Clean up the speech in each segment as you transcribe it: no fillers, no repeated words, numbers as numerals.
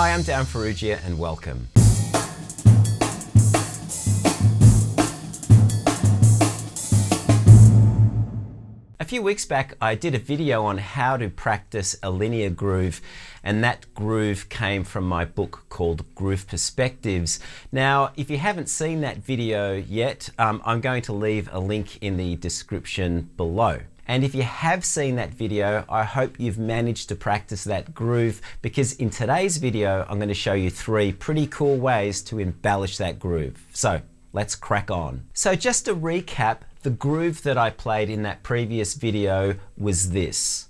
Hi, I'm Darryn Farrugia and welcome. A few weeks back I did a video on how to practice a linear groove, and that groove came from my book called Groove Perspectives. Now if you haven't seen that video yet, I'm going to leave a link in the description below. And if you have seen that video, I hope you've managed to practice that groove, because in today's video I'm going to show you 3 pretty cool ways to embellish that groove. So let's crack on. So just to recap, the groove that I played in that previous video was this.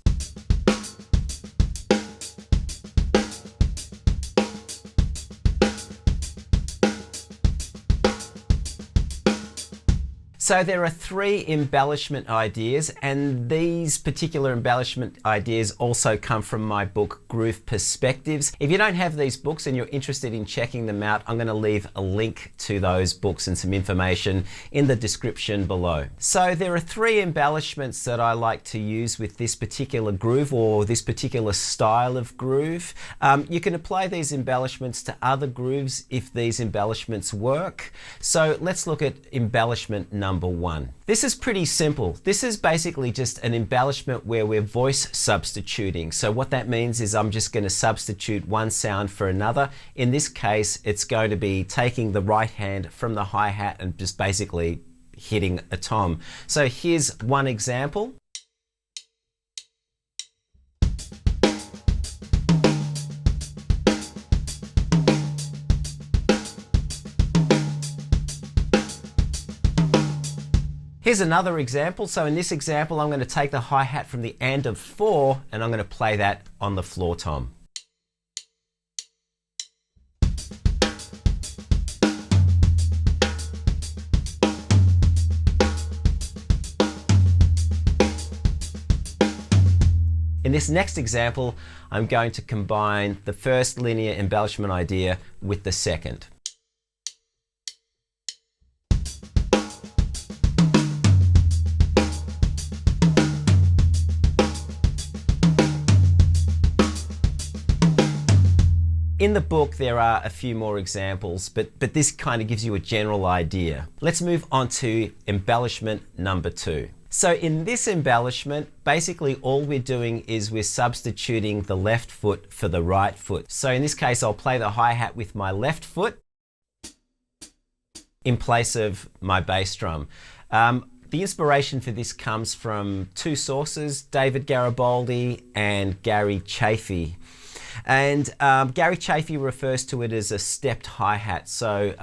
So there are 3 embellishment ideas, and these particular embellishment ideas also come from my book Groove Perspectives. If you don't have these books and you're interested in checking them out, I'm going to leave a link to those books and some information in the description below. So there are 3 embellishments that I like to use with this particular groove or this particular style of groove. You can apply these embellishments to other grooves if these embellishments work. So let's look at embellishment number 1. This is pretty simple. This is basically just an embellishment where we're voice substituting. So what that means is I'm just going to substitute one sound for another. In this case, it's going to be taking the right hand from the hi-hat and just basically hitting a tom. So here's one example. Here's another example. So in this example, I'm going to take the hi-hat from the and of 4 and I'm going to play that on the floor tom. In this next example, I'm going to combine the first linear embellishment idea with the second. In the book there are a few more examples, but this kind of gives you a general idea. Let's move on to embellishment number 2. So in this embellishment, basically all we're doing is we're substituting the left foot for the right foot. So in this case, I'll play the hi-hat with my left foot in place of my bass drum. The inspiration for this comes from 2 sources, David Garibaldi and Gary Chaffee. And Gary Chaffee refers to it as a stepped hi-hat. So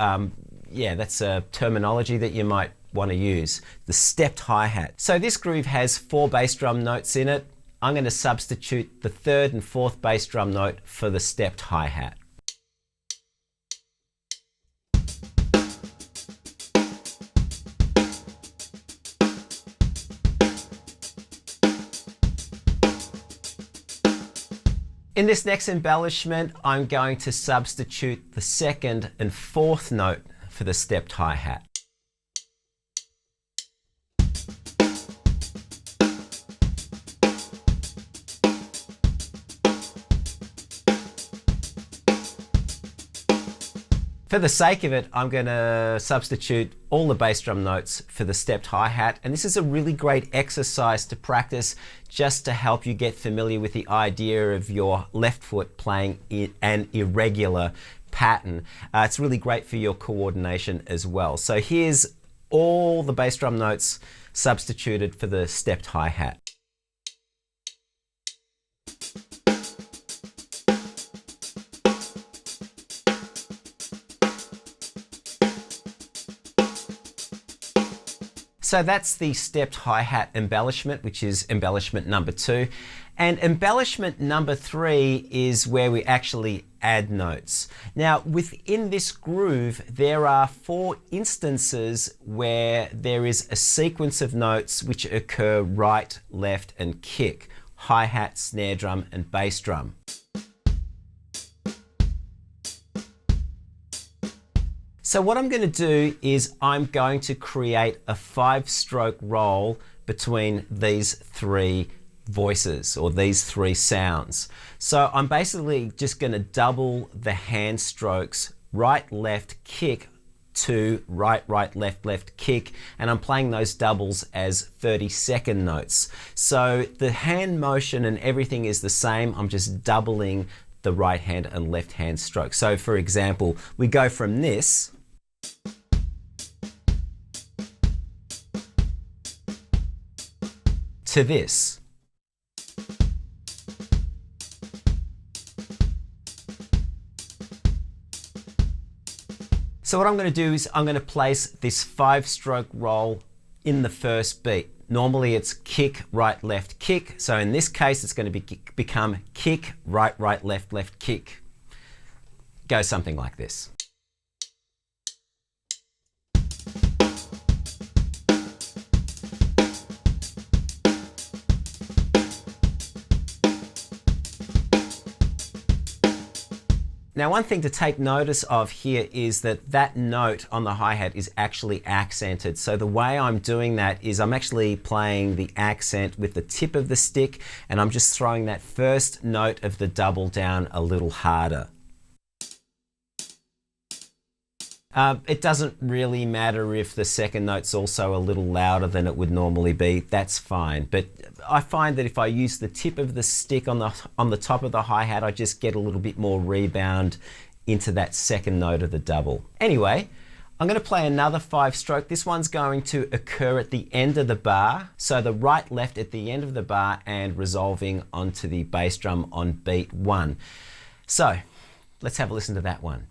yeah, that's a terminology that you might want to use, the stepped hi-hat. So this groove has 4 bass drum notes in it. I'm going to substitute the 3rd and 4th bass drum note for the stepped hi-hat. In this next embellishment, I'm going to substitute the 2nd and 4th note for the stepped hi-hat. For the sake of it, I'm going to substitute all the bass drum notes for the stepped hi-hat, and this is a really great exercise to practice just to help you get familiar with the idea of your left foot playing an irregular pattern. It's really great for your coordination as well. So here's all the bass drum notes substituted for the stepped hi-hat. So that's the stepped hi-hat embellishment, which is embellishment number 2. And embellishment number 3 is where we actually add notes. Now within this groove, there are 4 instances where there is a sequence of notes which occur right, left, and kick: hi-hat, snare drum, and bass drum. So what I'm going to do is I'm going to create a 5-stroke roll between these 3 voices or these three sounds. So I'm basically just going to double the hand strokes, right, left, kick to right, right, left, left, kick, and I'm playing those doubles as 30-second notes. So the hand motion and everything is the same. I'm just doubling the right hand and left hand stroke. So for example, we go from this to this. So what I'm going to do is I'm going to place this 5-stroke roll in the first beat. Normally it's kick, right, left, kick. So in this case, it's going to become kick, right, right, left, left, kick. Go something like this. Now, one thing to take notice of here is that that note on the hi-hat is actually accented. So the way I'm doing that is I'm actually playing the accent with the tip of the stick, and I'm just throwing that first note of the double down a little harder. It doesn't really matter if the second note's also a little louder than it would normally be, that's fine. But I find that if I use the tip of the stick on the top of the hi-hat, I just get a little bit more rebound into that second note of the double. Anyway, I'm going to play another 5-stroke. This one's going to occur at the end of the bar. So the right, left at the end of the bar and resolving onto the bass drum on beat 1. So let's have a listen to that one.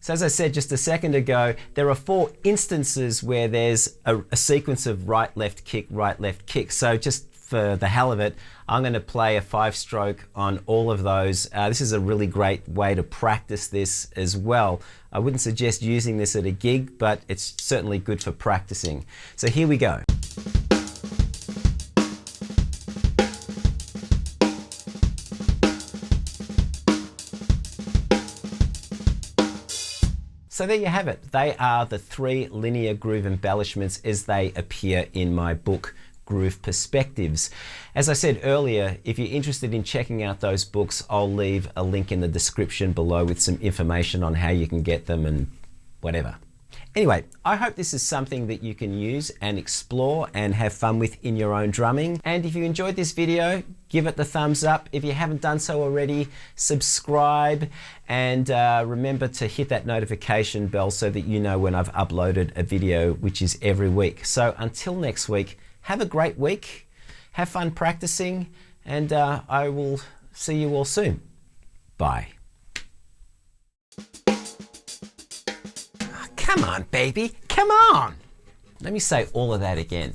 So as I said just a second ago, there are 4 instances where there's a sequence of right, left, kick, right, left, kick. So just for the hell of it, I'm going to play a 5-stroke on all of those. This is a really great way to practice this as well. I wouldn't suggest using this at a gig, but it's certainly good for practicing. So here we go. So there you have it. They are the 3 linear groove embellishments as they appear in my book, Groove Perspectives. As I said earlier, if you're interested in checking out those books, I'll leave a link in the description below with some information on how you can get them and whatever. Anyway, I hope this is something that you can use and explore and have fun with in your own drumming. And if you enjoyed this video, give it the thumbs up. If you haven't done so already, subscribe, and remember to hit that notification bell so that you know when I've uploaded a video, which is every week. So until next week, have a great week, have fun practicing, and I will see you all soon. Bye. Come on, baby, come on. Let me say all of that again.